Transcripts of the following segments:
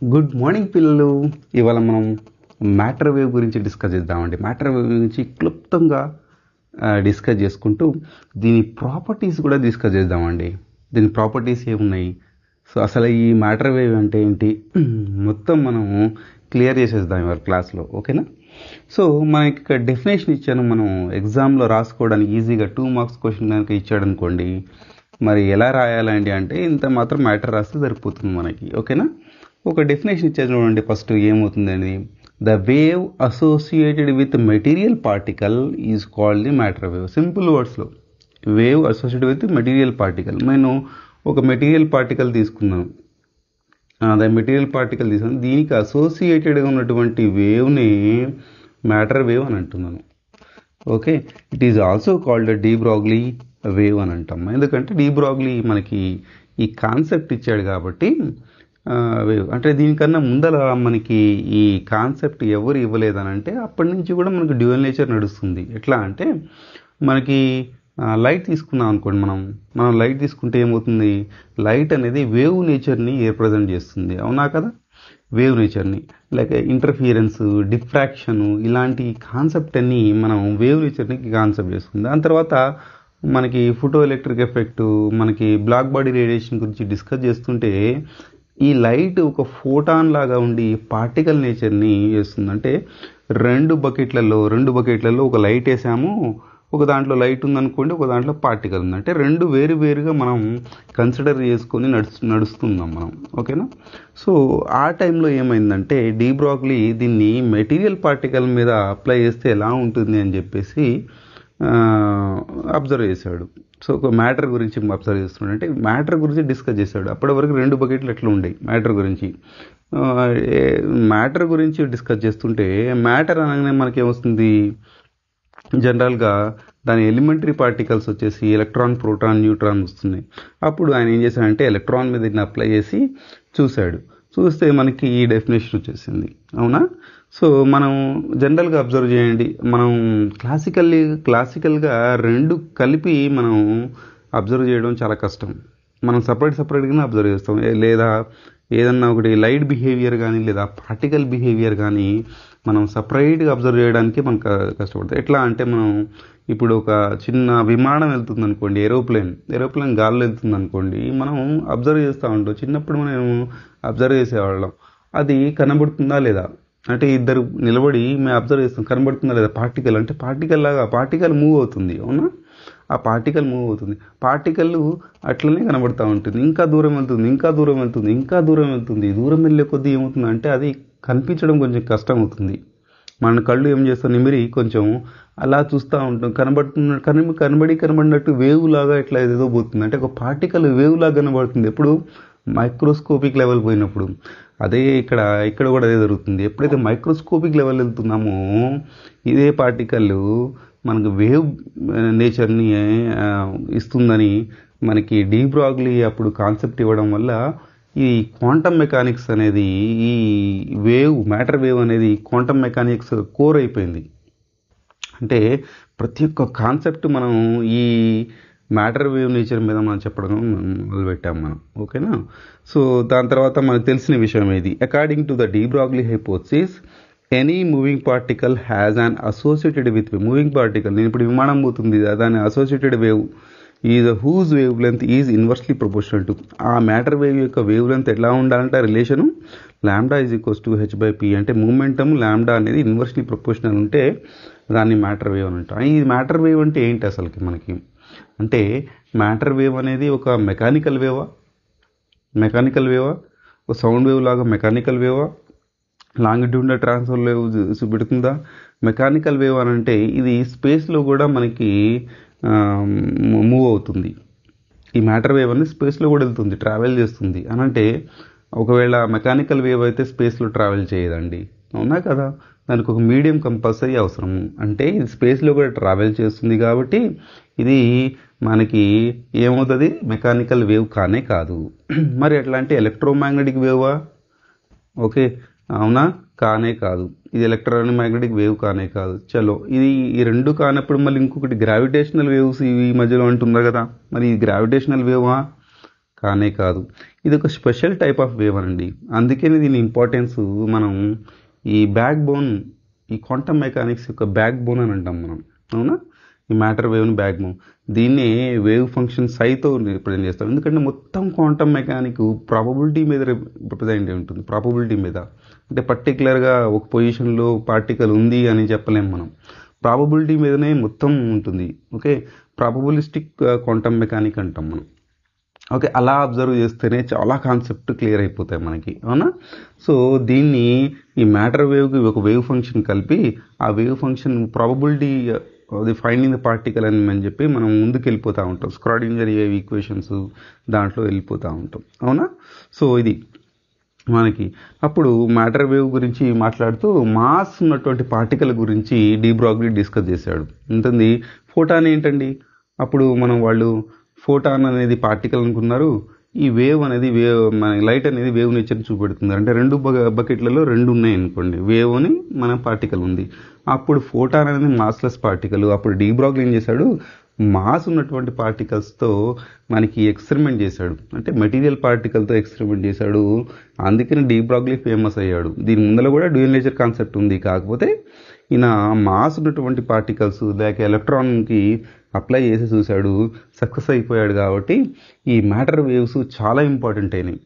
Good morning పిల్లలు. ఇవాళ మనం మ్యాటర్ వేవ్ గురించి డిస్కస్ చేద్దామండి. మ్యాటర్ వేవ్ గురించి క్లుప్తంగా డిస్కస్ చేసుకుంటూ దీని ప్రాపర్టీస్ కూడా డిస్కస్ చేద్దామండి. దీని ప్రాపర్టీస్ ఏమున్నాయి, సో అసలు ఈ మ్యాటర్ వేవ్ అంటే ఏంటి, మొత్తం మనము క్లియర్ చేసేద్దాం ఇవాళ క్లాస్లో. ఓకేనా? సో మనకి ఇక్కడ డెఫినేషన్ ఇచ్చాను. మనం ఎగ్జామ్లో రాసుకోవడానికి ఈజీగా 2 మార్క్స్ క్వశ్చన్ కనుక ఇచ్చాడు అనుకోండి, మరి ఎలా రాయాలండి అంటే ఇంత మాత్రం మ్యాటర్ రాస్తే సరిపోతుంది మనకి. ఓకేనా? ఒక డెఫినేషన్ ఇచ్చేది చూడండి. ఫస్ట్ ఏమవుతుందండి, the wave associated with material particle is called the matter wave. Simple వర్డ్స్లో wave associated with material particle. నేను ఒక మెటీరియల్ పార్టికల్ తీసుకున్నాను, అదే మెటీరియల్ పార్టికల్ తీసుకున్నాను, దీనికి అసోసియేటెడ్గా ఉన్నటువంటి వేవ్ని మ్యాటర్ వేవ్ అని అంటున్నాను. Okay, it is also called de Broglie wave అని అంటాం. ఎందుకంటే డి బ్రోగ్లీ మనకి ఈ కాన్సెప్ట్ ఇచ్చాడు కాబట్టి వేవ్. అంటే దీనికన్నా ముందర మనకి ఈ కాన్సెప్ట్ ఎవరు ఇవ్వలేదని అంటే అప్పటి నుంచి కూడా మనకి డ్యూయల్ నేచర్ నడుస్తుంది. ఎట్లా అంటే మనకి లైట్ తీసుకున్నాం అనుకోండి, మనం లైట్ తీసుకుంటే ఏమవుతుంది, లైట్ అనేది వేవ్ నేచర్ని రిప్రజెంట్ చేస్తుంది. అవునా కదా? వేవ్ నేచర్ని, లైక్ ఇంటర్ఫియరెన్స్, డిఫ్రాక్షన్, ఇలాంటి కాన్సెప్ట్ అన్ని మనం వేవ్ నేచర్ని కాన్సెప్ట్ చేస్తుంది. దాని తర్వాత మనకి ఫోటో ఎలక్ట్రిక్ ఎఫెక్ట్, మనకి బ్లాక్ బాడీ రేడియేషన్ గురించి డిస్కస్ చేస్తుంటే ఈ లైట్ ఒక ఫోటాన్ లాగా ఉండి పార్టికల్ నేచర్ని చేస్తుంది. అంటే రెండు బకెట్లలో ఒక లైట్ వేసాము, ఒక దాంట్లో లైట్ ఉందనుకోండి, ఒక దాంట్లో పార్టికల్ ఉంది. అంటే రెండు వేరుగా మనం కన్సిడర్ చేసుకొని నడుస్తున్నాం మనం. ఓకేనా? సో ఆ టైంలో ఏమైందంటే డి బ్రోగ్లీ దీన్ని మెటీరియల్ పార్టికల్ మీద అప్లై చేస్తే ఎలా ఉంటుంది అని చెప్పేసి అబ్జర్వ్ చేశాడు. సో ఒక మ్యాటర్ గురించి అబ్జర్వ్ చేస్తున్నాడు, అంటే మ్యాటర్ గురించి డిస్కస్ చేశాడు. అప్పటి వరకు 2 బకెట్లు ఎట్లా ఉండేవి మ్యాటర్ గురించి డిస్కస్ చేస్తుంటే, మ్యాటర్ అనగానే మనకేమొస్తుంది, జనరల్గా దాని ఎలిమెంటరీ పార్టికల్స్ వచ్చేసి ఎలక్ట్రాన్, ప్రోటాన్, న్యూట్రాన్ వస్తున్నాయి. అప్పుడు ఆయన ఏం చేశాడంటే ఎలక్ట్రాన్ మీద దీన్ని అప్లై చేసి చూస్తే మనకి ఈ డెఫినేషన్ వచ్చేసింది. అవునా? సో మనం జనరల్గా అబ్జర్వ్ చేయండి, మనం క్లాసికల్గా రెండు కలిపి మనం అబ్జర్వ్ చేయడం చాలా కష్టం. మనం సపరేట్గానే అబ్జర్వ్ చేస్తాం. లేదా ఏదన్నా ఒకటి లైట్ బిహేవియర్ కానీ లేదా పార్టికల్ బిహేవియర్ కానీ మనం సపరేట్గా అబ్జర్వ్ చేయడానికి మనకు కష్టపడతాం. ఎట్లా అంటే మనం ఇప్పుడు ఒక చిన్న విమానం వెళ్తుంది అనుకోండి, ఏరోప్లేన్ గాల్లో వెళ్తుంది అనుకోండి, మనం అబ్జర్వ్ చేస్తూ ఉంటాం. చిన్నప్పుడు మనం అబ్జర్వ్ చేసేవాళ్ళం, అది కనబడుతుందా లేదా, అంటే ఇద్దరు నిలబడి మేము అబ్జర్వ్ చేస్తాం, కనబడుతుందా లేదా పార్టికల్, అంటే పార్టికల్ మూవ్ అవుతుంది. అవునా? ఆ పార్టికల్ మూవ్ అవుతుంది, పార్టికల్ అట్లనే కనబడుతూ ఉంటుంది. ఇంకా దూరం వెళ్తుంది. దూరం వెళ్ళే కొద్దీ ఏమవుతుంది అంటే అది కనిపించడం కొంచెం కష్టం అవుతుంది. మన కళ్ళు ఏం చేస్తాం, నిమిరి కొంచెం అలా చూస్తూ ఉంటాం, కనబడినట్టు వేవ్ లాగా ఇట్లా ఏదో పోతుంది. అంటే ఒక పార్టికల్ వేవ్ లాగా కనబడుతుంది ఎప్పుడు, మైక్రోస్కోపిక్ లెవెల్ పోయినప్పుడు. అదే ఇక్కడ కూడా అదే జరుగుతుంది. ఎప్పుడైతే మైక్రోస్కోపిక్ లెవెల్ వెళ్తున్నామో ఇదే పార్టికల్ మనకు వేవ్ నేచర్ని ఇస్తుందని మనకి డి బ్రోగ్లీ అప్పుడు కాన్సెప్ట్ ఇవ్వడం వల్ల ఈ క్వాంటమ్ మెకానిక్స్ అనేది, ఈ మ్యాటర్ వేవ్ అనేది క్వాంటమ్ మెకానిక్స్ కోర్ అయిపోయింది. అంటే ప్రతి ఒక్క కాన్సెప్ట్ మనం ఈ మ్యాటర్ వేవ్ నేచర్ మీద మనం చెప్పడం మొదలుపెట్టాం మనం. ఓకేనా? సో దాని తర్వాత మనకు తెలిసిన విషయం ఇది, according to the de Broglie hypothesis any moving particle has an associated with moving particle. నేను ఇప్పుడు విమానం పోతుంది, దాని associated wave whose wave length is inversely proportional to. ఆ మ్యాటర్ వేవ్ యొక్క వేవ్ లెంత్ ఎట్లా ఉండాలంటే relation lambda is equals to h/p. అంటే మూమెంటమ్ లాంబ్డా అనేది ఇన్వర్స్లీ ప్రపోర్షనల్ ఉంటే దాన్ని మ్యాటర్ వేవ్ అని అంటాం. ఈ మ్యాటర్ వేవ్ అంటే ఏంటి అసలుకి మనకి అంటే, మ్యాటర్ వేవ్ అనేది ఒక మెకానికల్ వేవా, ఒక సౌండ్ వేవ్ లాగా మెకానికల్ వేవా, లాంగిట్యూడినల్ ట్రాన్స్ఫర్ వేవ్ చూపెడుతుందా? మెకానికల్ వేవ్ అని అంటే ఇది స్పేస్లో కూడా మనకి మూవ్ అవుతుంది. ఈ మ్యాటర్ వేవ్ అనేది స్పేస్లో కూడా వెళ్తుంది, ట్రావెల్ చేస్తుంది అని అంటే, ఒకవేళ మెకానికల్ వేవ్ అయితే స్పేస్లో ట్రావెల్ చేయదండి. అవునా కదా? దానికి ఒక మీడియం కంపల్సరీ అవసరం. అంటే ఇది స్పేస్లో కూడా ట్రావెల్ చేస్తుంది కాబట్టి ఇది మనకి ఏమవుతుంది, మెకానికల్ వేవ్ కాదు. మరి ఎట్లా అంటే ఎలక్ట్రోమాగ్నెటిక్ వేవా? ఓకే, అవునా? కాదు. ఇది ఎలక్ట్రోమాగ్నెటిక్ వేవ్ కాదు. చలో, ఇది ఈ రెండు కానప్పుడు మళ్ళీ ఇంకొకటి గ్రావిటేషనల్ వేవ్స్ ఈ మధ్యలో అంటున్నారు కదా, మరి ఇది గ్రావిటేషనల్ వేవా? కానే కాదు. ఇది ఒక స్పెషల్ టైప్ ఆఫ్ వేవ్ అండి. అందుకని దీని ఇంపార్టెన్స్ మనం ఈ బ్యాక్ బోన్, ఈ క్వాంటమ్ మెకానిక్స్ యొక్క బ్యాక్ బోన్ అని అంటాం మనం, అవునా? ఈ మ్యాటర్ వేవ్ని బ్యాక్ బోన్. దీన్ని వేవ్ ఫంక్షన్ సైతో రిప్రజెంట్ చేస్తాం. ఎందుకంటే మొత్తం క్వాంటమ్ మెకానిక్ ప్రాబబిలిటీ మీద రిప్రజెంట్ ఉంటుంది. ప్రాబబిలిటీ మీద అంటే పర్టికులర్గా ఒక పొజిషన్లో పార్టికల్ ఉంది అని చెప్పలేం మనం. ప్రాబబిలిటీ మీదనే మొత్తం ఉంటుంది. ఓకే, ప్రాబబిలిస్టిక్ క్వాంటమ్ మెకానిక్ అంటాం మనం. ఓకే, అలా అబ్జర్వ్ చేస్తేనే చాలా కాన్సెప్ట్ క్లియర్ అయిపోతాయి మనకి, అవునా? సో దీన్ని ఈ మ్యాటర్ వేవ్కి ఒక వేవ్ ఫంక్షన్ కలిపి ఆ వేవ్ ఫంక్షన్ ప్రాబబిలిటీ అది ఫైండింగ్ ద పార్టికల్ అని చెప్పి మనం ముందుకు వెళ్ళిపోతూ ఉంటాం. స్క్రాడింజర్ వేవ్ ఈక్వేషన్స్ దాంట్లో వెళ్ళిపోతూ ఉంటాం, అవునా? సో ఇది మనకి అప్పుడు మ్యాటర్ వేవ్ గురించి మాట్లాడుతూ మాస్ ఉన్నటువంటి పార్టికల్ గురించి డి బ్రోగ్లీ డిస్కస్ చేశాడు. ఉంటుంది ఫోటాన్ ఏంటండి? అప్పుడు వాళ్ళు ఫోటాన్ అనేది పార్టికల్ అనుకున్నారు. ఈ వేవ్ అనేది మన లైట్ అనేది వేవ్ నేచర్ని చూపెడుతుంది. అంటే రెండు బకెట్లలో రెండు ఉన్నాయి అనుకోండి, వేవ్ అని మన పార్టికల్ ఉంది. అప్పుడు ఫోటాన్ అనేది మాస్లెస్ పార్టికల్. అప్పుడు డి బ్రోగ్లీ ఏం చేశాడు? మాస్ ఉన్నటువంటి పార్టికల్స్తో మనకి ఎక్స్పెరిమెంట్ చేశాడు. అంటే మెటీరియల్ పార్టికల్తో ఎక్స్పెరిమెంట్ చేశాడు. అందుకని డి బ్రోగ్లీ ఫేమస్ అయ్యాడు. దీని ముందర కూడా డ్యూయల్ నేచర్ కాన్సెప్ట్ ఉంది. కాకపోతే ఈయన మాస్ ఉన్నటువంటి పార్టికల్స్ లేక ఎలక్ట్రాన్కి అప్లై చేసి చూశాడు, సక్సెస్ అయిపోయాడు. కాబట్టి ఈ మ్యాటర్ వేవ్స్ చాలా ఇంపార్టెంట్ అయినాయి.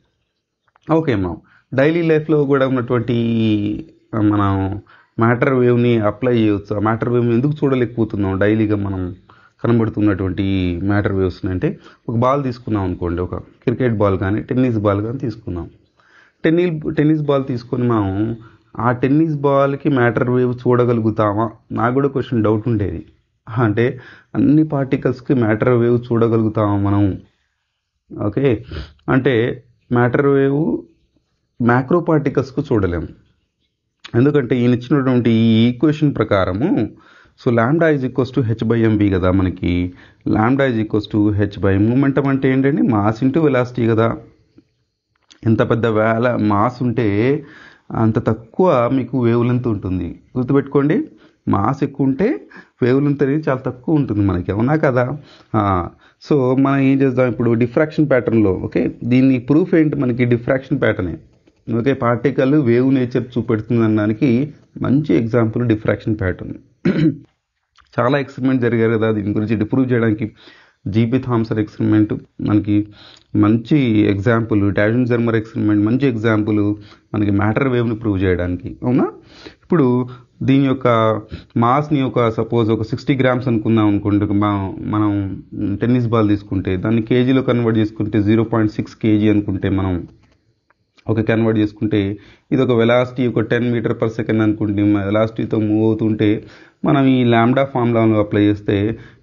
ఓకే అమ్మా, డైలీ లైఫ్లో కూడా ఉన్నటువంటి మనం మ్యాటర్ వేవ్ని అప్లై చేయవచ్చు. ఆ మ్యాటర్ వేవ్ని ఎందుకు చూడలేకపోతున్నాం? డైలీగా మనం కనబడుతున్నటువంటి మ్యాటర్ వేవ్స్ అంటే ఒక బాల్ తీసుకున్నాం అనుకోండి, ఒక క్రికెట్ బాల్ కానీ టెన్నిస్ బాల్ కానీ తీసుకున్నాం. టెన్నిస్ బాల్ తీసుకొని మనం ఆ టెన్నిస్ బాల్కి మ్యాటర్ వేవ్ చూడగలుగుతామా? నాకు కూడా క్వశ్చన్ డౌట్ ఉండేది. అంటే అన్ని పార్టికల్స్కి మ్యాటర్ వేవ్ చూడగలుగుతామా మనం? ఓకే, అంటే మ్యాటర్ వేవ్ మ్యాక్రో పార్టికల్స్కు చూడలేము. ఎందుకంటే ఈయన ఇచ్చినటువంటి ఈ ఈక్వేషన్ ప్రకారము, so lambda is equals to h/mv కదా మనకి. Lambda is equals to h/, momentum అంటే ఏంటండి? మాస్ ఇంటూ వెలాసిటీ కదా. ఎంత పెద్ద మాస్ ఉంటే అంత తక్కువ మీకు వేవ్ లెంత్ ఉంటుంది. గుర్తుపెట్టుకోండి, మాస్ ఎక్కువ ఉంటే వేవ్ లెంత్ అనేది చాలా తక్కువ ఉంటుంది మనకి, అవునా కదా? సో మనం ఏం చేద్దాం ఇప్పుడు డిఫ్రాక్షన్ ప్యాటర్న్లో. ఓకే, దీన్ని ప్రూఫ్ ఏంటి? మనకి డిఫ్రాక్షన్ ప్యాటర్నే. ఓకే, పార్టికల్ వేవ్ నేచర్ చూపెడుతుంది అనడానికి మంచి ఎగ్జాంపుల్ డిఫ్రాక్షన్ ప్యాటర్న్. చాలా ఎక్స్పెరిమెంట్ జరిగారు కదా దీని గురించి ప్రూవ్ చేయడానికి. జీబీ థామ్సన్ ఎక్స్పెరిమెంట్ మనకి మంచి ఎగ్జాంపుల్, డాల్టన్ జర్మర్ ఎక్స్పెరిమెంట్ మంచి ఎగ్జాంపుల్ మనకి మ్యాటర్ వేవ్ని ప్రూవ్ చేయడానికి, అవునా? ఇప్పుడు దీని యొక్క మాస్ని సపోజ్ ఒక 60 grams అనుకుందాం అనుకోండి. మనం టెన్నిస్ బాల్ తీసుకుంటే దాన్ని కేజీలో కన్వర్ట్ చేసుకుంటే 0.6 kg అనుకుంటే మనం కన్వర్ట్ చేసుకుంటే ఇది ఒక వెలాసిటీ 10 m/s అనుకుంటే వెలాసిటీతో మూవ్ అవుతుంటే మనం ఈ లాంబ్డా ఫార్ములాను అప్లై చేస్తే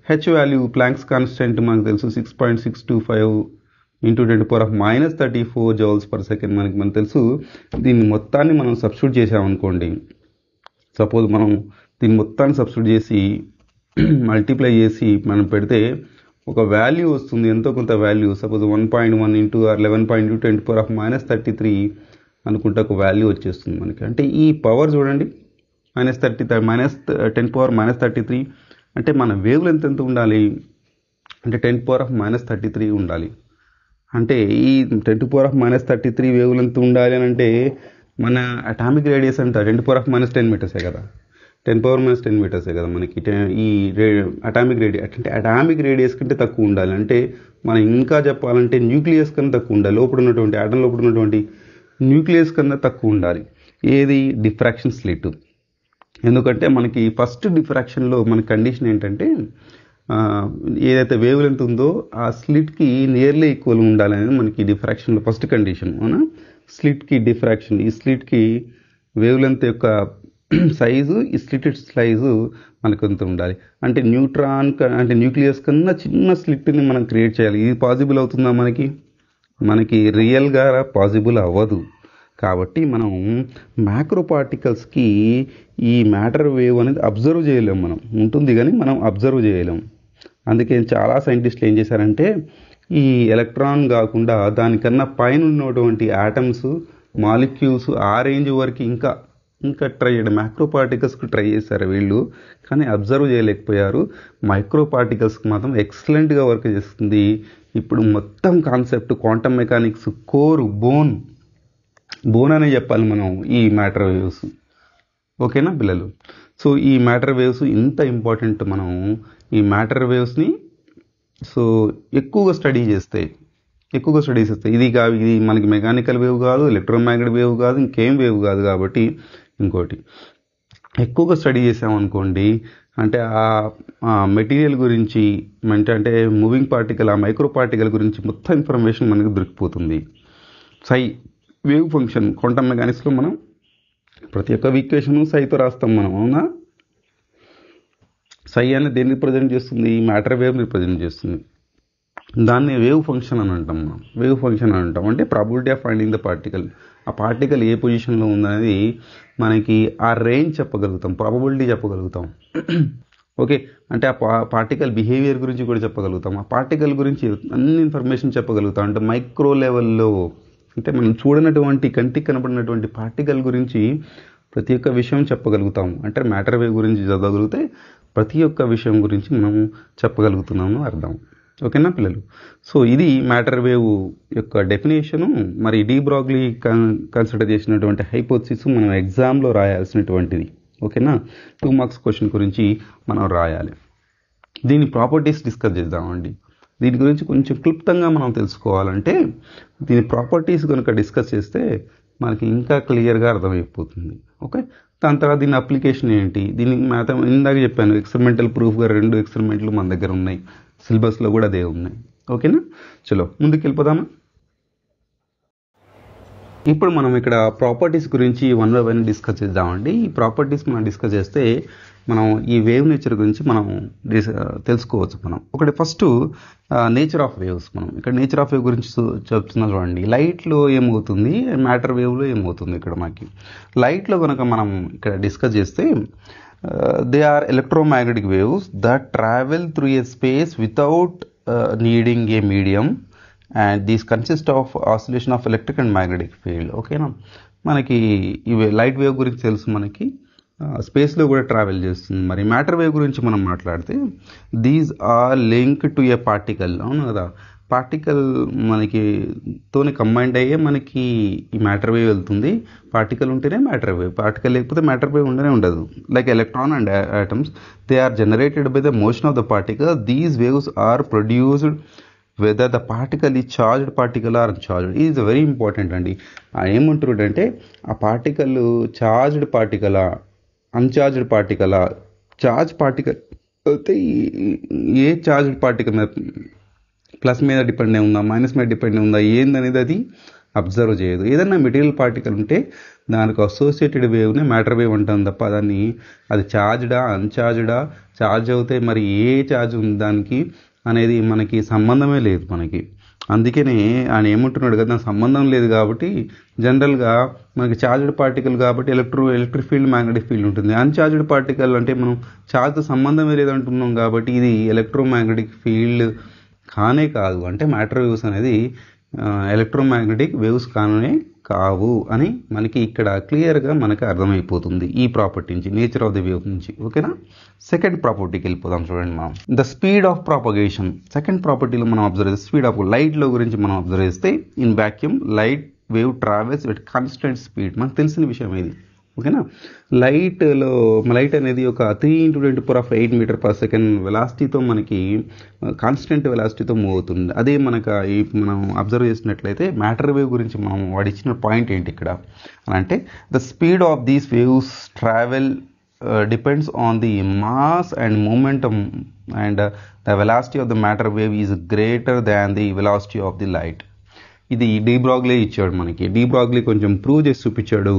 హెచ్ వాల్యూ ప్లాంక్స్ కాన్స్టెంట్ మనకు తెలుసు 6.625 × 10⁻34 J/s మనకు తెలుసు. దీన్ని మొత్తాన్ని మనం సబ్స్టిట్యూట్ చేసామనుకోండి, సపోజ్ మనం దీన్ని మొత్తాన్ని సబ్స్టిట్యూట్ చేసి మల్టిప్లై చేసి మనం పెడితే ఒక వాల్యూ వస్తుంది, ఎంతో కొంత వాల్యూ. సపోజ్ 1.1 × 11.2 10⁻33 అనుకుంటే ఒక వాల్యూ వచ్చేస్తుంది మనకి. అంటే ఈ పవర్ చూడండి, -10⁻33 అంటే మన వేవ్ లెంత్ ఎంత ఉండాలి? అంటే 10⁻33 ఉండాలి. అంటే ఈ 10⁻33 వేవ్ లెంత్ ఉండాలి అని అంటే మన అటామిక్ రేడియస్ అంట 10⁻10 మీటర్సే కదా. 10⁻10 మీటర్సే కదా మనకి ఈ అటామిక్ రేడియస్. అంటే అటామిక్ రేడియస్ కంటే తక్కువ ఉండాలి. అంటే మనం ఇంకా చెప్పాలంటే న్యూక్లియస్ కన్నా తక్కువ ఉండాలి. లోపల ఉన్నటువంటి ఆటం లోపల ఉన్నటువంటి న్యూక్లియస్ కన్నా తక్కువ ఉండాలి. ఏది? Diffraction slit. ఎందుకంటే మనకి ఫస్ట్ డిఫ్రాక్షన్లో మన కండిషన్ ఏంటంటే ఏదైతే వేవ్ లెంత్ ఉందో ఆ స్లిట్కి నియర్లీ ఈక్వల్ ఉండాలి అనేది మనకి డిఫ్రాక్షన్లో ఫస్ట్ కండిషన్, అవునా? స్లిట్కి డిఫ్రాక్షన్, ఈ స్లిట్కి వేవ్ లెంత్ యొక్క సైజు, ఈ స్లిట్ సైజు మనకు ఎంత ఉండాలి. అంటే అంటే న్యూక్లియస్ కన్నా చిన్న స్లిట్ని మనం క్రియేట్ చేయాలి. ఇది పాసిబుల్ అవుతుందా? మనకి రియల్గా పాసిబుల్ అవ్వదు. కాబట్టి మనం మ్యాక్రో పార్టికల్స్కి ఈ మ్యాటర్ వేవ్ అనేది అబ్జర్వ్ చేయలేం. మనం ఉంటుంది కానీ మనం అబ్జర్వ్ చేయలేం. అందుకే చాలా సైంటిస్టులు ఏం చేశారంటే ఈ ఎలక్ట్రాన్ కాకుండా దానికన్నా పైన ఉన్నటువంటి ఆటమ్స్, మాలిక్యూల్స్ ఆ రేంజ్ వరకు ఇంకా ఇంకా ట్రై చేయండి. మైక్రో పార్టికల్స్కి ట్రై చేశారు వీళ్ళు, కానీ అబ్జర్వ్ చేయలేకపోయారు. మైక్రో పార్టికల్స్కి మాత్రం ఎక్సలెంట్గా వర్క్ చేస్తుంది. ఇప్పుడు మొత్తం concept quantum mechanics core bone అనే చెప్పాలి మనం ఈ మ్యాటర్ వేవ్స్. ఓకేనా పిల్లలు? సో ఈ మ్యాటర్ వేవ్స్ ఇంత ఇంపార్టెంట్. మనం ఈ మ్యాటర్ వేవ్స్ని సో ఎక్కువగా స్టడీ చేస్తే ఇది మనకి మెకానికల్ వేవ్ కాదు, ఎలక్ట్రోమాగ్నెటిక్ వేవ్ కాదు, ఇంకేం వేవ్ కాదు. కాబట్టి ఇంకోటి ఎక్కువగా స్టడీ చేసామనుకోండి, అంటే ఆ మెటీరియల్ గురించి, అంటే మూవింగ్ పార్టికల్, ఆ మైక్రో పార్టికల్ గురించి మొత్తం ఇన్ఫర్మేషన్ మనకు దొరికిపోతుంది. వేవ్ ఫంక్షన్ క్వాంటమ్ మెకానిక్స్లో మనం ప్రతి ఒక్క ఈక్వేషన్ సైతో రాస్తాం మనం, అవునా? అనేది దేన్ని రిప్రజెంట్ చేస్తుంది? మ్యాటర్ వేవ్ రిప్రజెంట్ చేస్తుంది. దాన్ని వేవ్ ఫంక్షన్ అని అంటాం మనం. వేవ్ ఫంక్షన్ అని అంటాం అంటే probability of finding the particle. ఆ పార్టికల్ ఏ పొజిషన్లో ఉందనేది మనకి ఆ రేంజ్ చెప్పగలుగుతాం, ప్రాబబిలిటీ చెప్పగలుగుతాం. ఓకే, అంటే ఆ పార్టికల్ బిహేవియర్ గురించి కూడా చెప్పగలుగుతాం. ఆ పార్టికల్ గురించి అన్ని ఇన్ఫర్మేషన్ చెప్పగలుగుతాం. అంటే మైక్రో లెవెల్లో, అంటే మనం చూడనటువంటి, కంటికి కనపడినటువంటి పార్టికల్ గురించి ప్రతి ఒక్క విషయం చెప్పగలుగుతాం. అంటే మ్యాటర్ వేవ్ గురించి చదవగలిగితే ప్రతి ఒక్క విషయం గురించి మనం చెప్పగలుగుతున్నాము అర్థం. ఓకేనా పిల్లలు? సో ఇది మ్యాటర్ వేవ్ యొక్క డెఫినేషను. మరి డి బ్రాగ్లీ కన్సిడర్ చేసినటువంటి హైపోథసిస్ మనం ఎగ్జామ్లో రాయాల్సినటువంటిది. ఓకేనా? 2 మార్క్స్ క్వశ్చన్ గురించి మనం రాయాలి. దీని ప్రాపర్టీస్ డిస్కస్ చేద్దామండి. దీని గురించి కొంచెం క్లుప్తంగా మనం తెలుసుకోవాలంటే దీని ప్రాపర్టీస్ కనుక డిస్కస్ చేస్తే మనకి ఇంకా క్లియర్గా అర్థమైపోతుంది. ఓకే, దాని తర్వాత దీని అప్లికేషన్ ఏంటి, దీనికి ఇందాక చెప్పాను ఎక్స్పెరిమెంటల్ ప్రూఫ్గా 2 ఎక్స్పెరిమెంట్లు మన దగ్గర ఉన్నాయి, సిలబస్లో కూడా అదే ఉన్నాయి. ఓకేనా? చలో ముందుకు వెళ్ళిపోదామా? ఇప్పుడు మనం ఇక్కడ ప్రాపర్టీస్ గురించి 1 by 1 డిస్కస్ చేద్దామండి. ఈ ప్రాపర్టీస్ మనం డిస్కస్ చేస్తే మనం ఈ వేవ్ నేచర్ గురించి మనం తెలుసుకోవచ్చు. మనం ఒకటి ఫస్ట్ నేచర్ ఆఫ్ వేవ్స్. మనం ఇక్కడ నేచర్ ఆఫ్ వేవ్ గురించి చెప్తున్నా చూడండి. లైట్లో ఏమవుతుంది, మ్యాటర్ వేవ్లో ఏమవుతుంది. ఇక్కడ మనకి లైట్లో కనుక మనం ఇక్కడ డిస్కస్ చేస్తే they are electromagnetic waves that travel through a space without needing a medium and these consist of oscillation of electric and magnetic field. ఓకేనా? మనకి ఇవి లైట్ వేవ్ గురించి తెలుసు, మనకి స్పేస్లో కూడా ట్రావెల్ చేస్తుంది. మరి మ్యాటర్ వేవ్ గురించి మనం మాట్లాడితే these are link to a particle. అవును కదా? పార్టికల్ మనకి తోనే కంబైండ్ అయ్యే మనకి ఈ మ్యాటర్ వేవ్ వెళ్తుంది. పార్టికల్ ఉంటేనే మ్యాటర్ వేవ్, పార్టికల్ లేకపోతే మ్యాటర్ వేవ్ ఉండదు. Like electron and atoms, they are generated by the motion of the particle. These waves are produced whether the particle is charged particle or uncharged. It is very important అండి. ఏమంటారు అంటే ఆ particle charged పార్టికలా, అన్చార్జ్డ్ పార్టికలా? Charge particle అయితే ఏ charged particle మీద plus మీద depend అయి ఉందా, minus మీద డిపెండ్ అయి ఉందా, ఏందనేది అది అబ్జర్వ్ చేయదు. ఏదన్నా మెటీరియల్ పార్టికల్ ఉంటే దానికి అసోసియేటెడ్ వేవ్ని మ్యాటర్ వేవ్ అంటాం తప్ప దాన్ని అది చార్జ్డా అన్చార్జ్డా, చార్జ్ అవుతే మరి ఏ చార్జ్ ఉంది దానికి అనేది మనకి సంబంధమే లేదు మనకి. అందుకనే ఆయన ఏమంటున్నాడు కదా, నాకు సంబంధం లేదు కాబట్టి జనరల్గా మనకి చార్జ్డ్ పార్టికల్ కాబట్టి ఎలక్ట్రిక్ ఫీల్డ్ మ్యాగ్నెటిక్ ఫీల్డ్ ఉంటుంది. అన్చార్జ్డ్ పార్టికల్ అంటే మనం ఛార్జ్తో సంబంధమే లేదంటున్నాం కాబట్టి ఇది ఎలక్ట్రోమాగ్నెటిక్ ఫీల్డ్ కానే కాదు. అంటే మ్యాటర్ వేవ్స్ అనేది ఎలక్ట్రోమాగ్నెటిక్ వేవ్స్ కావు అని మనకి ఇక్కడ క్లియర్గా మనకి అర్థమైపోతుంది ఈ ప్రాపర్టీ నుంచి, నేచర్ ఆఫ్ ది వేవ్ నుంచి. ఓకేనా? సెకండ్ ప్రాపర్టీకి వెళ్ళిపోదాం చూడండి. మనం the speed of propagation. Second ప్రాపర్టీలో మనం అబ్జర్వ్ చేస్తే స్పీడ్ ఆఫ్ లైట్లో గురించి మనం అబ్జర్వ్ చేస్తే in vacuum light wave travels with constant speed. మనకు తెలిసిన విషయం ఇది. ఓకేనా? లైట్ అనేది ఒక 3 × 10⁸ మీటర్ పర్ సెకండ్ వెలాసిటీతో మనకి కాన్స్టెంట్ వెలాసిటీతో మూవ్ అవుతుంది. అదే మనం అబ్జర్వ్ చేసినట్లయితే మ్యాటర్ వేవ్ గురించి మనం వాడిచ్చిన పాయింట్ ఏంటి ఇక్కడ అంటే the speed of these waves travel depends on the mass and momentum and the velocity of the matter wave is greater than the velocity of the light. ఇది D బ్రాగ్లీ ఇచ్చాడు మనకి. D బ్రాగ్లీ కొంచెం prove చేసి చూపించాడు.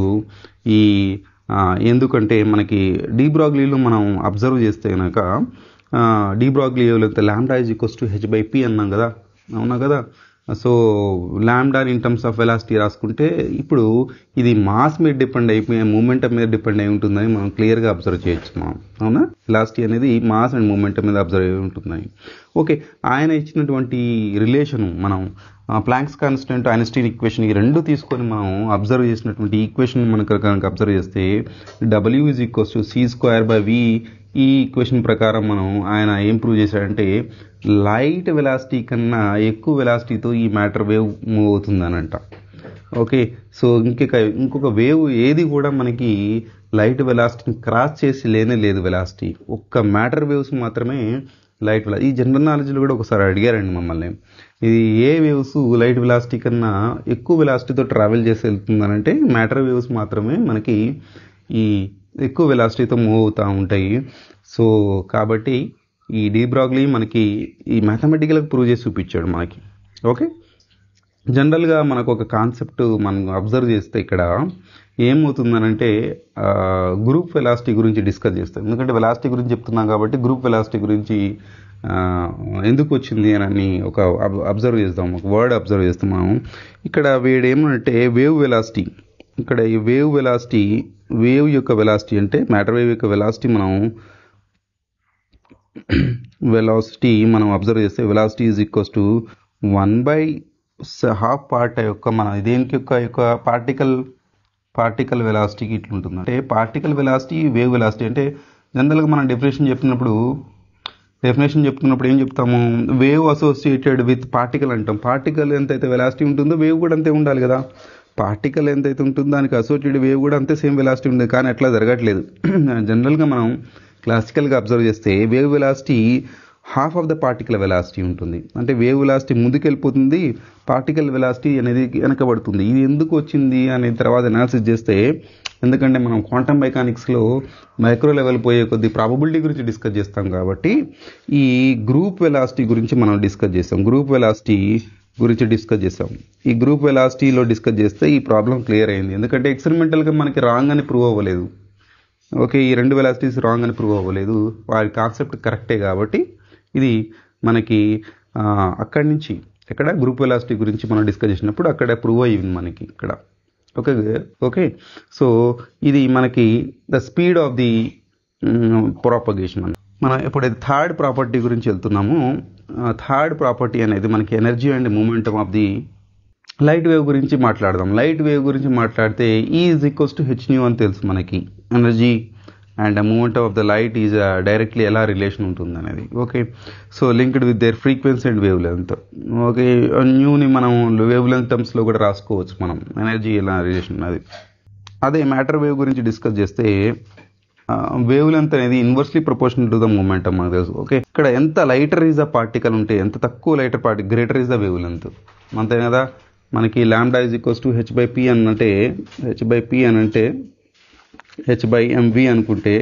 ఎందుకంటే మనకి డి బ్రాగ్లీలో మనం observe చేస్తే కనుక డి బ్రాగ్లీ లాంబ్డా =h/p అన్నాం కదా, అవునా కదా? So lambda in terms of velocity రాసుకుంటే ఇప్పుడు ఇది మాస్ మీద డిపెండ్ అయిపోయి మూమెంటం మీద డిపెండ్ అయి ఉంటుందని మనం క్లియర్గా అబ్జర్వ్ చేయొచ్చు మనం, అవునా? వెలాసిటీ అనేది మాస్ అండ్ మూమెంటం మీద అబ్జర్వ్ అయి ఉంటుందని. ఓకే, ఆయన ఇచ్చినటువంటి రిలేషను మనం ప్లాంక్స్ కాన్స్టెంట్, ఐన్స్టీన్ ఈక్వేషన్, ఈ రెండు తీసుకొని మనం అబ్జర్వ్ చేసినటువంటి ఈక్వేషన్ మనకు కనుక అబ్జర్వ్ చేస్తే W = c²/v, ఈ ఈక్వేషన్ ప్రకారం మనం ఆయన ఏం ప్రూవ్ చేశాడంటే లైట్ వెలాసిటీ కన్నా ఎక్కువ వెలాసిటీతో ఈ మ్యాటర్ వేవ్ మూవ్ అవుతుందనంట. ఓకే, సో ఇంకొక వేవ్ ఏది కూడా మనకి లైట్ వెలాసిటీని క్రాస్ చేసి లేనే లేదు. వెలాసిటీ ఒక్క మ్యాటర్ వేవ్స్ మాత్రమే లైట్ వెలాసిటీ. ఈ జనరల్ నాలెడ్జ్లో కూడా ఒకసారి అడిగారండి మమ్మల్ని, ఇది ఏ వేవ్స్ లైట్ వెలాసిటీ కన్నా ఎక్కువ వెలాసిటీతో ట్రావెల్ చేసి వెళ్తుందనంటే మ్యాటర్ వేవ్స్ మాత్రమే మనకి ఈ ఎక్కువ వెలాసిటీతో మూవ్ అవుతూ ఉంటాయి. సో కాబట్టి ఈ డి బ్రాగ్లీ మనకి ఈ మ్యాథమెటికల్గా ప్రూవ్ చేసి చూపించాడు మనకి. ఓకే, జనరల్గా మనకు ఒక కాన్సెప్ట్ మనం అబ్జర్వ్ చేస్తే ఇక్కడ ఏమవుతుందనంటే గ్రూప్ వెలాసిటీ గురించి డిస్కస్ చేస్తాం. ఎందుకంటే వెలాసిటీ గురించి చెప్తున్నాం కాబట్టి గ్రూప్ వెలాసిటీ గురించి ఎందుకు వచ్చింది అని ఒక అబ్జర్వ్ చేస్తాం, ఒక వర్డ్ అబ్జర్వ్ చేస్తాం మనం. ఇక్కడ ఏమంటే వేవ్ వెలాసిటీ, ఇక్కడ ఈ వేవ్ వెలాసిటీ, వేవ్ యొక్క వెలాసిటీ అంటే మ్యాటర్ వేవ్ యొక్క వెలాసిటీ మనం అబ్జర్వ్ చేస్తే velocity is equals to 1/2 part యొక్క మన దేనికి యొక్క పార్టికల్ వెలాసిటీకి ఇట్లుంటుంది. అంటే పార్టికల్ వెలాసిటీ, వేవ్ వెలాసిటీ అంటే జనరల్గా మనం డెఫినేషన్ చెప్తున్నప్పుడు ఏం చెప్తాము, వేవ్ అసోసియేటెడ్ విత్ పార్టికల్ అంటాం. పార్టికల్ ఎంతైతే వెలాసిటీ ఉంటుందో వేవ్ కూడా అంతే ఉండాలి కదా. పార్టికల్ ఎంతైతే ఉంటుందో దానికి అసోసియేటెడ్ వేవ్ కూడా అంతే సేమ్ వెలాసిటీ ఉంటుంది. కానీ అట్లా జరగట్లేదు. జనరల్గా మనం క్లాసికల్గా అబ్జర్వ్ చేస్తే wave velocity half of the particle velocity ఉంటుంది. అంటే వేవ్ వెలాసిటీ ముందుకెళ్ళిపోతుంది, పార్టికల్ వెలాసిటీ అనేది వెనకబడుతుంది. ఇది ఎందుకు వచ్చింది అనే తర్వాత అనాలిసిస్ చేస్తే, ఎందుకంటే మనం క్వాంటమ్ మెకానిక్స్లో మైక్రో లెవెల్ పోయే కొద్ది ప్రాబబిలిటీ గురించి డిస్కస్ చేస్తాం కాబట్టి ఈ గ్రూప్ వెలాసిటీ గురించి మనం డిస్కస్ చేస్తాం. ఈ గ్రూప్ వెలాసిటీలో డిస్కస్ చేస్తే ఈ ప్రాబ్లం క్లియర్ అయింది. ఎందుకంటే ఎక్స్పెరిమెంటల్గా మనకి రాంగ్ అని ప్రూవ్ అవ్వలేదు. ఓకే, ఈ రెండు వెలాసిటీస్ రాంగ్ అని ప్రూవ్ అవ్వలేదు, వారి కాన్సెప్ట్ కరెక్టే. కాబట్టి ఇది మనకి అక్కడి నుంచి ఎక్కడ గ్రూప్ వెలాసిటీ గురించి మనం డిస్కస్ చేసినప్పుడు అక్కడ ప్రూవ్ అయ్యింది మనకి ఇక్కడ. ఓకే, సో ఇది మనకి the speed of the propagation. మనం ఎప్పుడైతే థర్డ్ ప్రాపర్టీ గురించి వెళ్తున్నామో, థర్డ్ ప్రాపర్టీ అనేది మనకి energy and momentum of the light wave గురించి మాట్లాడదాం. లైట్ వేవ్ గురించి మాట్లాడితే E = hν అని తెలుసు మనకి. Energy and moment of the light is directly ఎలా రిలేషన్ ఉంటుంది అనేది. Okay, so linked with their frequency and wavelength. Okay, న్యూని మనం వేవ్ లెంత్ టర్మ్స్లో కూడా రాసుకోవచ్చు మనం, ఎనర్జీ ఎలా రిలేషన్ అది. అదే మ్యాటర్ వేవ్ గురించి డిస్కస్ చేస్తే వేవ్ లెంత్ అనేది inversely proportional to the momentum మనకు తెలుసు. ఓకే, ఇక్కడ ఎంత లైటర్ ఈజ్ ద పార్టికల్ ఉంటే, ఎంత తక్కువ lighter particle greater is the wave length. అంతే కదా, మనకి λ = h/p అనంటే h/mv అనుకుంటే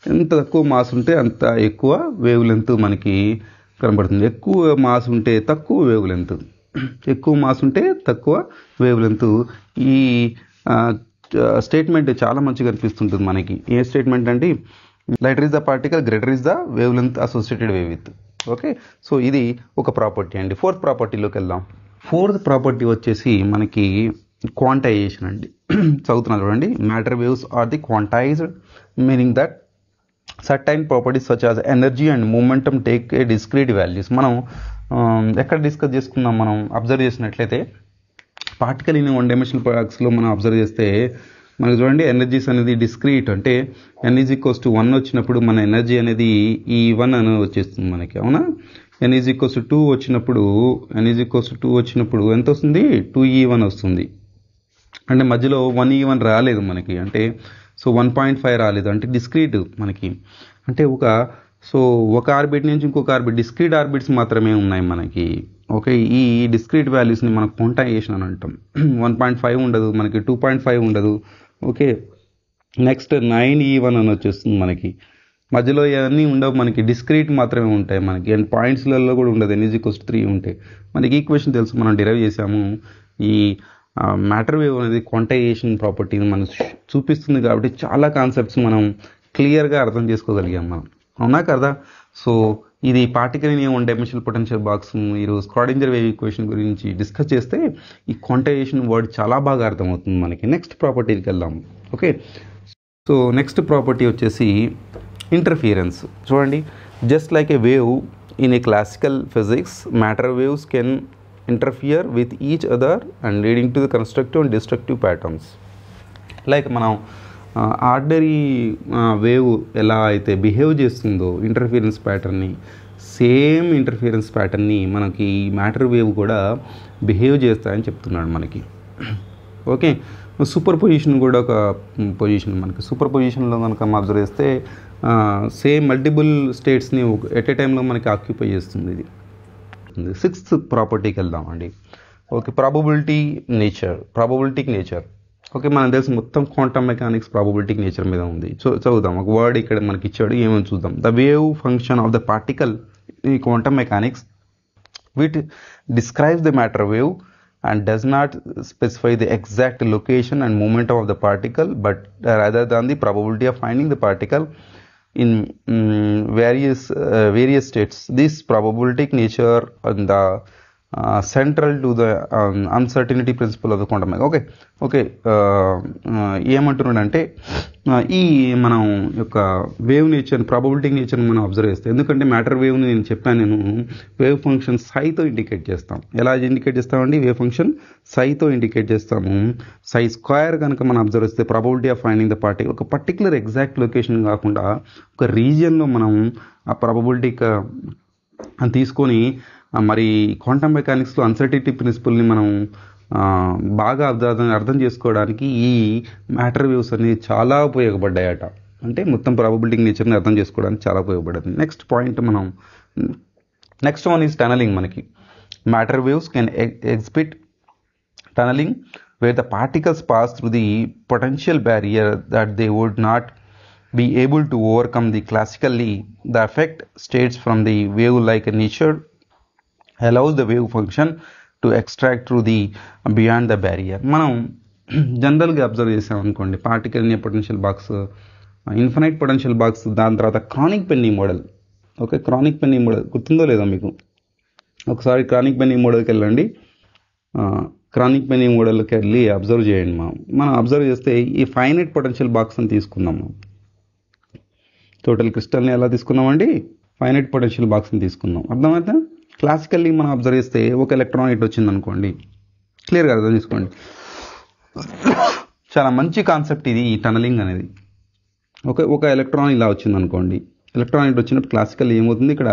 ఎంత తక్కువ మాస్ ఉంటే అంత ఎక్కువ వేవ్ లెంత్ మనకి కనబడుతుంది. ఎక్కువ మాస్ ఉంటే తక్కువ వేవ్ లెంత్. ఈ స్టేట్మెంట్ చాలా మంచిగా అనిపిస్తుంటుంది మనకి. ఏ స్టేట్మెంట్ అంటే lighter is the particle, greater is the wave length associated wave with. Okay, so ఇది ఒక ప్రాపర్టీ అండి. ఫోర్త్ ప్రాపర్టీలోకి వెళ్దాం. ఫోర్త్ ప్రాపర్టీ వచ్చేసి మనకి క్వాంటైజేషన్ అండి. చదువుతున్నారు చూడండి. Matter waves are the quantized, meaning that certain properties such as energy and momentum take a discrete values. మనం ఎక్కడ డిస్కస్ చేసుకున్నాం, మనం అబ్జర్వ్ చేసినట్లయితే పార్టికల్ ఇన్ 1 డైమెన్షనల్ ప్రొడక్ట్స్లో మనం అబ్జర్వ్ చేస్తే మనకు చూడండి ఎనర్జీస్ అనేది డిస్క్రీట్. అంటే n = 1 వచ్చినప్పుడు మన ఎనర్జీ అనేది E1 అని వచ్చేస్తుంది మనకి. అవునా, n = 2 వచ్చినప్పుడు ఎంత వస్తుంది, 2E1 వస్తుంది. అంటే మధ్యలో 1E1 రాలేదు మనకి. అంటే సో 1.5 రాలేదు. అంటే డిస్క్రీట్ మనకి. అంటే ఒక ఆర్బిట్ నుంచి ఇంకొక ఆర్బిట్, డిస్క్రీట్ ఆర్బిట్స్ మాత్రమే ఉన్నాయి మనకి. ఓకే, ఈ డిస్క్రీట్ వాల్యూస్ని మనం క్వాంటైజేషన్ అని అంటాం. 1.5 ఉండదు మనకి, 2.5 ఉండదు. ఓకే, నెక్స్ట్ 9E1 అని వచ్చేస్తుంది మనకి. మధ్యలో ఇవన్నీ ఉండవు మనకి, డిస్క్రీట్ మాత్రమే ఉంటాయి మనకి. అండ్ పాయింట్స్లలో కూడా ఉండదు. n = 3 ఉంటాయి మనకి. ఈక్వేషన్ తెలుసు, మనం డిరైవ్ చేసాము. ఈ మ్యాటర్ వేవ్ అనేది క్వాంటైజేషన్ ప్రాపర్టీని మనం చూపిస్తుంది కాబట్టి చాలా కాన్సెప్ట్స్ మనం క్లియర్గా అర్థం చేసుకోగలిగాం మనం. అవునా కదా. సో ఇది particle in 1 dimensional potential box. మీరు స్క్రాడింజర్ వేవ్ ఈక్వేషన్ గురించి డిస్కస్ చేస్తే ఈ క్వాంటైజేషన్ వర్డ్ చాలా బాగా అర్థమవుతుంది మనకి. నెక్స్ట్ ప్రాపర్టీకి వెళ్దాం. ఓకే, సో నెక్స్ట్ ప్రాపర్టీ వచ్చేసి ఇంటర్ఫియరెన్స్. చూడండి, just like A wave in a classical physics, matter waves can interfere with each other and leading to the constructive and destructive patterns. Like మనం ordinary wave ఎలా అయితే behave చేస్తుందో interference ప్యాటర్న్ని, same interference ప్యాటర్న్ని మనకి matter wave కూడా behave చేస్తాయని చెప్తున్నాడు మనకి. Okay, super position కూడా ఒక పొజిషన్. మనకి సూపర్ పొజిషన్లో కనుక మనం అబ్జర్వ్ చేస్తే సేమ్ మల్టిపుల్ స్టేట్స్ని ఎట్ ఏ టైంలో మనకి ఆక్యుపై చేస్తుంది. ఇది 6th ప్రాపర్టీకి వెళ్దామండి. Okay, probability nature. ఓకే, మనం తెలిసి మొత్తం క్వాంటమ్ మెకానిక్స్ ప్రాబబిలిటీ నేచర్ మీద ఉంది. సో చదువుదాం. ఒక వర్డ్ ఇక్కడ మనకి ఇచ్చాడు, ఏమని చూద్దాం. The wave function of the particle in quantum mechanics which describes the matter wave and does not specify the exact location and momentum of the particle, but rather than the probability of finding the particle in various states. This probabilistic nature and the central to the uncertainty principle of the quantum mechanics. Okay ఏమంటున్నాడంటే ఈ మనం యొక్క wave nature, probability నేచర్ని మనం observe చేస్తాం. ఎందుకంటే matter వేవ్ని నేను చెప్పాను, నేను వేవ్ ఫంక్షన్ సైతో ఇండికేట్ చేస్తాం. ఎలా ఇండికేట్ చేస్తామండి? వేవ్ ఫంక్షన్ సైతో ఇండికేట్ చేస్తాము. సై స్క్వేర్ కనుక మనం అబ్జర్వ్ చేస్తే probability of finding the particle, ఒక పర్టికులర్ ఎగ్జాక్ట్ లొకేషన్ కాకుండా ఒక రీజియన్లో మనం ఆ ప్రాబబిలిటీ తీసుకొని మరి క్వాంటమ్ మెకానిక్స్లో అన్సర్టినిటీ ప్రిన్సిపల్ని మనం బాగా అర్థం చేసుకోవడానికి ఈ మ్యాటర్ వేవ్స్ అనేవి చాలా ఉపయోగపడ్డాయట. అంటే మొత్తం ప్రాబబిలిటీ నేచర్ని అర్థం చేసుకోవడానికి చాలా ఉపయోగపడింది. Next point next one is tunneling. మనకి matter waves can exhibit tunneling where the particles pass through the potential barrier that they would not be able to overcome the classically. The effect states from the wave like a nature allows the wave function to extract through the beyond the barrier. మనం జనరల్గా observe చేసాం అనుకోండి, particle in potential box, infinite potential box, దాని తర్వాత Kronig Penney model. Okay, Kronig Penney model గుర్తుందో లేదో మీకు? ఒకసారి క్రానిక్ పెన్నీ మోడల్కి వెళ్ళండి. క్రానిక్ పెన్నీ మోడల్కి వెళ్ళి అబ్జర్వ్ చేయండి. మనం అబ్జర్వ్ చేస్తే ఈ ఫైనైట్ పొటెన్షియల్ బాక్స్ అని తీసుకున్నాము. టోటల్ క్రిస్టల్ని ఎలా తీసుకున్నామండి? ఫైనైట్ పొటెన్షియల్ బాక్స్ని తీసుకున్నాం. అర్థమైతే క్లాసికల్లీ మనం అబ్జర్వ్ చేస్తే ఒక ఎలక్ట్రాన్ ఇట్ వచ్చింది అనుకోండి, క్లియర్గా అర్థం చేసుకోండి. చాలా మంచి కాన్సెప్ట్ ఇది, ఈ టనలింగ్ అనేది. ఒక ఎలక్ట్రాన్ ఇలా వచ్చింది అనుకోండి, ఎలక్ట్రాన్ ఇట్ వచ్చినప్పుడు క్లాసికల్ ఏమవుతుంది, ఇక్కడ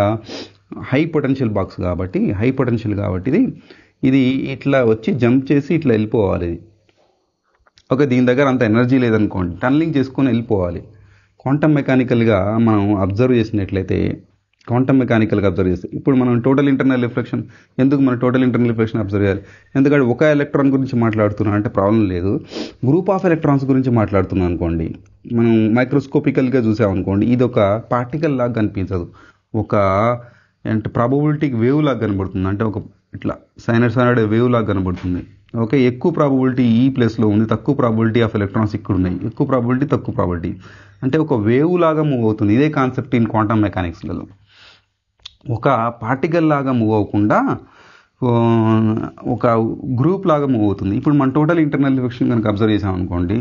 హై పొటెన్షియల్ బాక్స్ కాబట్టి, హై పొటెన్షియల్ కాబట్టి ఇది ఇట్లా వచ్చి జంప్ చేసి ఇట్లా వెళ్ళిపోవాలి. ఇది ఓకే, దీని దగ్గర అంత ఎనర్జీ లేదనుకోండి, టనలింగ్ చేసుకొని వెళ్ళిపోవాలి. క్వాంటమ్ మెకానికల్గా మనం అబ్జర్వ్ చేసినట్లయితే, ఇప్పుడు మనం టోటల్ ఇంటర్నల్ రిఫ్లెక్షన్, ఎందుకు మనం టోటల్ ఇంటర్నల్ రిఫ్లెక్షన్ అబ్జర్వ్ చేయాలి? ఎందుకంటే ఒక ఎలక్ట్రాన్ గురించి మాట్లాడుతున్నాం అంటే ప్రాబ్లం లేదు, గ్రూప్ ఆఫ్ ఎలక్ట్రాన్స్ గురించి మాట్లాడుతున్నాం అనుకోండి, మనం మైక్రోస్కోపికల్గా చూసామనుకోండి, ఇది ఒక పార్టికల్ లాగా కనిపించదు, ఒక అంటే ప్రాబబిలిటీ వేవ్ లాగా కనబడుతుంది. అంటే ఒక ఇట్లా సైనడ్ వేవ్ లాగా కనబడుతుంది. ఓకే, ఎక్కువ ప్రాబబిలిటీ ఈ ప్లేస్లో ఉంది, తక్కువ ప్రాబబిలిటీ ఆఫ్ ఎలక్ట్రాన్స్ ఇక్కడ ఉన్నాయి, ఎక్కువ ప్రాబబిలిటీ తక్కువ ప్రాబబిలిటీ, అంటే ఒక వేవ్ లాగా మూవ్ అవుతుంది. ఇదే కాన్సెప్ట్ ఇన్ క్వాంటమ్ మెకానిక్స్లలో. ఒక పార్టికల్ లాగా మూవ్ అవ్వకుండా ఒక గ్రూప్ లాగా మూవ్ అవుతుంది. ఇప్పుడు మనం టోటల్ ఇంటర్నల్ రిఫ్లెక్షన్ కనుక అబ్జర్వ్ చేసాం అనుకోండి,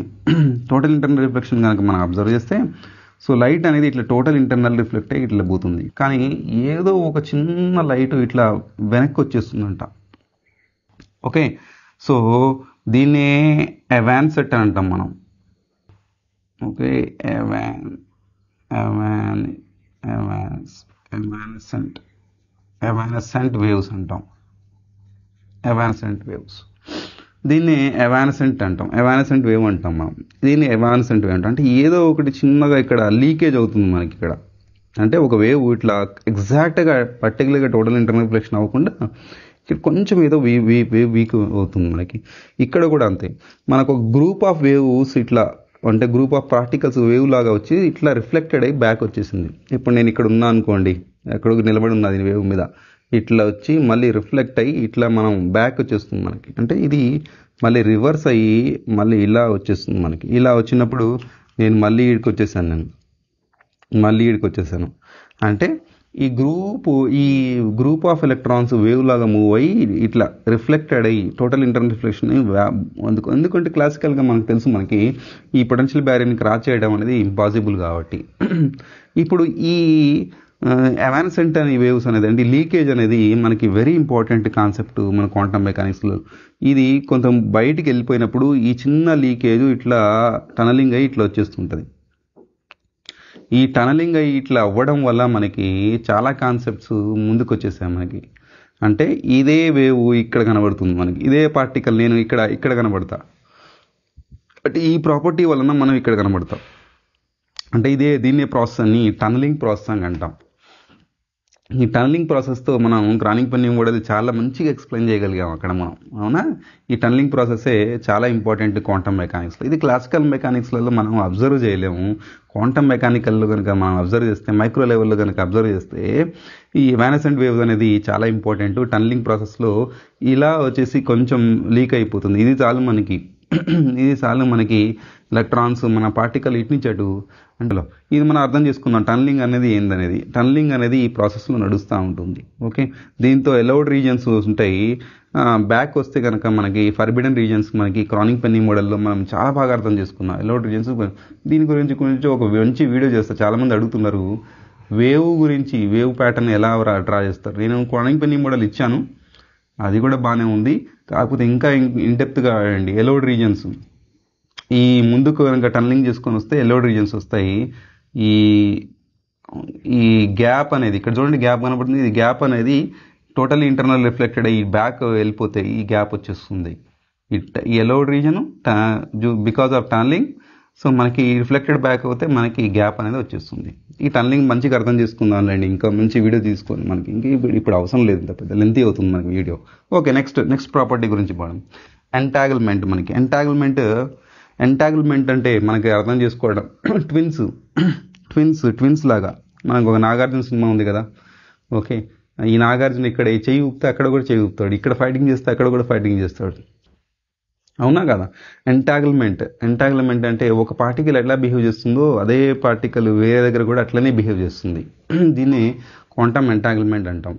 టోటల్ ఇంటర్నల్ రిఫ్లెక్షన్ కనుక మనం అబ్జర్వ్ చేస్తే, సో లైట్ అనేది ఇట్లా టోటల్ ఇంటర్నల్ రిఫ్లెక్ట్ అయ్యి ఇట్లా పోతుంది, కానీ ఏదో ఒక చిన్న లైట్ ఇట్లా వెనక్కి వచ్చేస్తుందంట. ఓకే, సో దీన్నే ఎవాన్సెట్ అంటాం మనం. ఓకే, ఎవానసెంట్ వేవ్స్ అంటాం. ఎవానసెంట్ వేవ్స్, దీన్ని ఎవానసెంట్ అంటాం, ఎవానసెంట్ వేవ్ అంటాం మనం. దీన్ని ఎవానసెంట్ వేవ్ అంటాం. అంటే ఏదో ఒకటి చిన్నగా ఇక్కడ లీకేజ్ అవుతుంది మనకి ఇక్కడ. అంటే ఒక వేవ్ ఇట్లా ఎగ్జాక్ట్గా పర్టికులర్గా టోటల్ ఇంటర్నల్ రిఫ్లెక్షన్ అవ్వకుండా ఇక్కడ కొంచెం ఏదో వీక్ అవుతుంది మనకి. ఇక్కడ కూడా అంతే, మనకు ఒక గ్రూప్ ఆఫ్ వేవ్స్ ఇట్లా, అంటే గ్రూప్ ఆఫ్ పార్టికల్స్ వేవ్ లాగా వచ్చి ఇట్లా రిఫ్లెక్టెడ్ అయ్యి బ్యాక్ వచ్చేసింది. ఇప్పుడు నేను ఇక్కడ ఉన్నా అనుకోండి, ఎక్కడో నిలబడి ఉన్నది వేవ్ మీద, ఇట్లా వచ్చి మళ్ళీ రిఫ్లెక్ట్ అయ్యి ఇట్లా మనం బ్యాక్ వచ్చేస్తుంది మనకి. అంటే ఇది మళ్ళీ రివర్స్ అయ్యి మళ్ళీ ఇలా వచ్చేస్తుంది మనకి. ఇలా వచ్చినప్పుడు నేను మళ్ళీ ఈడికి వచ్చేసాను. అంటే ఈ గ్రూప్ ఆఫ్ ఎలక్ట్రాన్స్ వేవ్ లాగా మూవ్ అయ్యి ఇట్లా రిఫ్లెక్టెడ్ అయ్యి టోటల్ ఇంటర్నల్ రిఫ్లెక్షన్. ఎందుకంటే క్లాసికల్గా మనకు తెలుసు, మనకి ఈ పొటెన్షియల్ బ్యారియర్ని క్రాస్ చేయడం అనేది ఇంపాసిబుల్ కాబట్టి. ఇప్పుడు ఈ ఎవాన్సెంట్ అనే వేవ్స్ అనేది అంటే లీకేజ్ అనేది మనకి వెరీ ఇంపార్టెంట్ కాన్సెప్ట్ మన క్వాంటమ్ మెకానిక్స్లో. ఇది కొంచెం బయటికి వెళ్ళిపోయినప్పుడు ఈ చిన్న లీకేజ్ ఇట్లా టనలింగ్ అయ్యి ఇట్లా వచ్చేస్తుంటుంది. ఈ టనలింగ్ అయ్యి ఇట్లా అవ్వడం వల్ల మనకి చాలా కాన్సెప్ట్స్ ముందుకు వచ్చేసాయి మనకి. అంటే ఇదే వేవ్ ఇక్కడ కనబడుతుంది మనకి, ఇదే పార్టికల్ నేను ఇక్కడ కనబడతా, బట్ ఈ ప్రాపర్టీ వలన మనం ఇక్కడ కనబడతాం. అంటే దీన్నే ప్రాసెస్ అని టనలింగ్ ప్రాసెస్ అని అంటాం. ఈ టనలింగ్ ప్రాసెస్తో మనం క్రానిక్ పెన్నింగ్ మోడల్ చాలా మంచిగా ఎక్స్ప్లెయిన్ చేయగలిగాం అక్కడ మనం. అవునా, ఈ టనలింగ్ ప్రాసెసే చాలా ఇంపార్టెంట్ క్వాంటమ్ మెకానిక్స్లో. ఇది క్లాసికల్ మెకానిక్స్లలో మనం అబ్జర్వ్ చేయలేము. క్వాంటమ్ మెకానికల్లో కనుక మనం అబ్జర్వ్ చేస్తే, మైక్రో లెవెల్లో కనుక అబ్జర్వ్ చేస్తే ఈ ఎవానెసెంట్ వేవ్స్ అనేది చాలా ఇంపార్టెంట్. టనలింగ్ ప్రాసెస్లో ఇలా వచ్చేసి కొంచెం లీక్ అయిపోతుంది. ఇది చాలు మనకి ఎలక్ట్రాన్స్ మన పార్టికల్ ఇటు నుంచి అటు అంటే ఇది మనం అర్థం చేసుకుందాం. టనలింగ్ అనేది ఏందనేది, టనలింగ్ అనేది ఈ ప్రాసెస్లో నడుస్తూ ఉంటుంది. ఓకే, దీంతో ఎలౌడ్ రీజన్స్ ఉంటాయి. బ్యాక్ వస్తే కనుక మనకి ఫర్బిడన్ రీజన్స్ మనకి క్రానిక్ పెన్నింగ్ మోడల్లో మనం చాలా బాగా అర్థం చేసుకున్నాం. ఎలౌడ్ రీజన్స్ దీని గురించి ఒక మంచి వీడియో చేస్తారు. చాలామంది అడుగుతున్నారు వేవ్ ప్యాటర్న్ ఎలా డ్రా చేస్తారు. నేను క్రానిక్ పెన్నింగ్ మోడల్ ఇచ్చాను, అది కూడా బాగానే ఉంది. కాకపోతే ఇంకా ఇన్డెప్త్గా అండి ఎలౌడ్ రీజన్స్ ఈ ముందుకు కనుక టనలింగ్ చేసుకొని వస్తే ఎలౌడ్ రీజన్స్ వస్తాయి. ఈ గ్యాప్ అనేది ఇక్కడ చూడండి, గ్యాప్ కనబడుతుంది. ఈ గ్యాప్ అనేది టోటలీ ఇంటర్నల్ రిఫ్లెక్టెడ్ అయ్యి బ్యాక్ వెళ్ళిపోతే ఈ గ్యాప్ వచ్చేస్తుంది. ఈ allowed reason because of tunnelling, so మనకి రిఫ్లెక్టెడ్ బ్యాక్ అవుతే మనకి గ్యాప్ అనేది వచ్చేస్తుంది. ఈ టనలింగ్ మంచిగా అర్థం చేసుకుందాంలేండి, ఇంకా మంచి వీడియో తీసుకొని మనకి ఇంకా ఇప్పుడు అవసరం లేదు, పెద్ద లెంతీ అవుతుంది మనకి వీడియో. ఓకే, నెక్స్ట్ ప్రాపర్టీ గురించి పోవడం. ఎంటాగిల్మెంట్. మనకి ఎంటాగిల్మెంట్ అంటే మనకి అర్థం చేసుకోవడం ట్విన్స్ లాగా. మనకు ఒక నాగార్జున సినిమా ఉంది కదా. ఓకే, ఈ నాగార్జున ఇక్కడ చెయ్యి ఊపితే అక్కడ కూడా చెయ్యి ఊపుతాడు, ఇక్కడ ఫైటింగ్ చేస్తే అక్కడ కూడా ఫైటింగ్ చేస్తాడు. అవునా కదా. ఎంటాగిల్మెంట్ అంటే ఒక పార్టికల్ ఎట్లా బిహేవ్ చేస్తుందో అదే పార్టికల్ వేరే దగ్గర కూడా అట్లనే బిహేవ్ చేస్తుంది. దీన్ని క్వాంటమ్ ఎంటాగిల్మెంట్ అంటాం.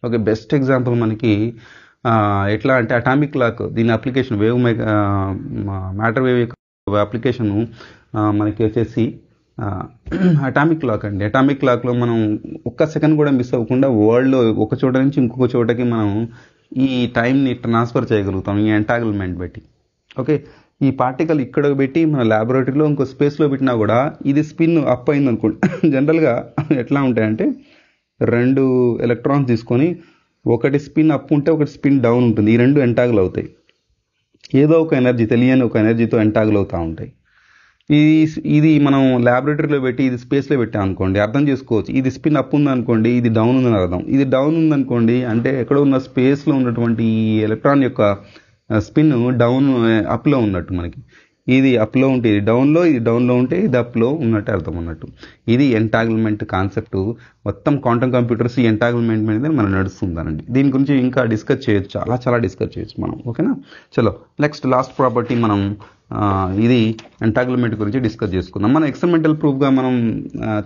ఓకే, బెస్ట్ ఎగ్జాంపుల్ మనకి ఎట్లా అంటే అటామిక్ క్లాక్. దీని అప్లికేషన్ మ్యాటర్ వేవ్ అప్లికేషను మనకి వచ్చేసి అటామిక్ క్లాక్ అండి. అటామిక్ క్లాక్లో మనం ఒక్క సెకండ్ కూడా మిస్ అవ్వకుండా వరల్డ్లో ఒక చోట నుంచి ఇంకొక చోటకి మనం ఈ టైంని ట్రాన్స్ఫర్ చేయగలుగుతాం ఈ ఎంటాగిల్మెంట్ బట్టి. ఓకే, ఈ పార్టికల్ ఇక్కడ పెట్టి మన ల్యాబొరేటరీలో ఇంకో స్పేస్లో పెట్టినా కూడా ఇది స్పిన్ అప్ అయింది అనుకోండి. జనరల్గా ఎట్లా ఉంటాయంటే 2 ఎలక్ట్రాన్స్ తీసుకొని ఒకటి స్పిన్ అప్ ఉంటే ఒకటి స్పిన్ డౌన్ ఉంటుంది. ఈ 2 ఎంటాగిల్ అవుతాయి. ఏదో ఒక ఎనర్జీ, తెలియని ఒక ఎనర్జీతో ఎంటాగిల్ అవుతూ ఉంటాయి. ఇది మనం ల్యాబొరేటరీలో పెట్టి ఇది స్పేస్లో పెట్టాం అనుకోండి, అర్థం చేసుకోవచ్చు. ఇది స్పిన్ అప్ ఉందనుకోండి, ఇది డౌన్ ఉందని అర్థం. ఇది డౌన్ ఉందనుకోండి అంటే ఎక్కడ ఉన్న స్పేస్లో ఉన్నటువంటి ఈ ఎలక్ట్రాన్ యొక్క స్పిన్ అప్లో ఉన్నట్టు మనకి. ఇది అప్లో ఉంటే ఇది డౌన్లో, ఇది డౌన్లో ఉంటే ఇది అప్లో ఉన్నట్టు అర్థం అన్నట్టు. ఇది ఎంటాగిల్మెంట్ కాన్సెప్ట్. మొత్తం క్వాంటమ్ కంప్యూటర్స్ ఈ ఎంటాగిల్మెంట్ మీద మనం నడుస్తుందనండి. దీని గురించి ఇంకా డిస్కస్ చేయొచ్చు, చాలా డిస్కస్ చేయొచ్చు మనం. ఓకేనా, చలో లాస్ట్ ప్రాపర్టీ మనం ఇది ఎంటాగిల్మెంట్ గురించి డిస్కస్ చేసుకుందాం. మన ఎక్స్పెరిమెంటల్ ప్రూఫ్గా మనం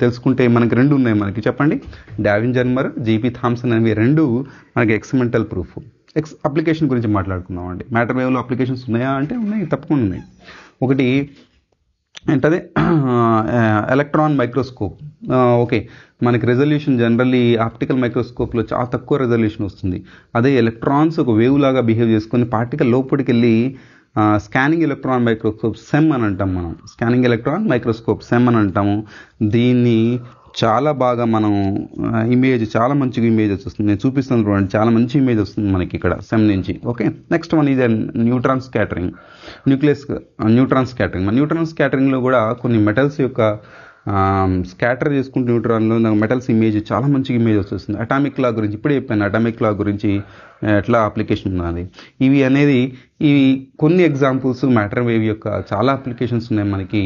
తెలుసుకుంటే మనకి 2 ఉన్నాయి. మనకి చెప్పండి, డావిన్ జర్మర్, జీపీ థామ్సన్ అనేవి 2 మనకి ఎక్స్పెరిమెంటల్ ప్రూఫ్. అప్లికేషన్ గురించి మాట్లాడుకుందాం అండి. మ్యాటర్ వేవ్లో అప్లికేషన్స్ ఉన్నాయా అంటే ఉన్నాయి, తప్పకుండా ఉన్నాయి. ఒకటి ఏంటది, ఎలక్ట్రాన్ మైక్రోస్కోప్. ఓకే, మనకి రెజల్యూషన్ జనరల్లీ ఆప్టికల్ మైక్రోస్కోప్లో చాలా తక్కువ రెజల్యూషన్ వస్తుంది. అదే ఎలక్ట్రాన్స్ ఒక వేవ్ లాగా బిహేవ్ చేసుకొని పార్టికల్ లోపలికి వెళ్ళి స్కానింగ్ ఎలక్ట్రాన్ మైక్రోస్కోప్ సెమ్ అని అంటాం మనం. స్కానింగ్ ఎలక్ట్రాన్ మైక్రోస్కోప్ సెమ్ అని అంటాము. దీన్ని చాలా బాగా మనం చాలా మంచిగా ఇమేజ్ వస్తుంది. నేను చూపిస్తాను చూడండి, చాలా మంచి ఇమేజ్ వస్తుంది మనకి ఇక్కడ సెమ్ నుంచి. ఓకే, నెక్స్ట్ వన్ ఇది న్యూట్రాన్ స్కాటరింగ్. న్యూట్రాన్ స్కాటరింగ్లో కూడా కొన్ని మెటల్స్ యొక్క స్కాటర్ చేసుకుంటూ న్యూట్రాన్లో మెటల్స్ ఇమేజ్ చాలా మంచి ఇమేజ్ వస్తుంది. అటామిక్ క్లాక్ గురించి ఇప్పుడే చెప్పాను, అటామిక్ క్లాక్ గురించి ఎట్లా అప్లికేషన్ ఉన్నది. ఇవి కొన్ని ఎగ్జాంపుల్స్. మ్యాటర్ వేవ్ యొక్క చాలా అప్లికేషన్స్ ఉన్నాయి మనకి.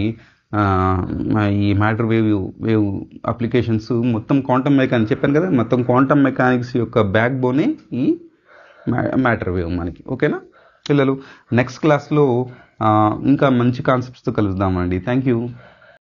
ఈ మ్యాటర్ వేవ్ అప్లికేషన్స్ మొత్తం క్వాంటమ్ మెకానిక్స్ చెప్పాను కదా, మొత్తం క్వాంటమ్ మెకానిక్స్ యొక్క బ్యాక్ బోనే ఈ మ్యాటర్ వేవ్ మనకి. ఓకేనా పిల్లలు, నెక్స్ట్ క్లాస్లో ఇంకా మంచి కాన్సెప్ట్స్తో కలుద్దామండి. Thank you.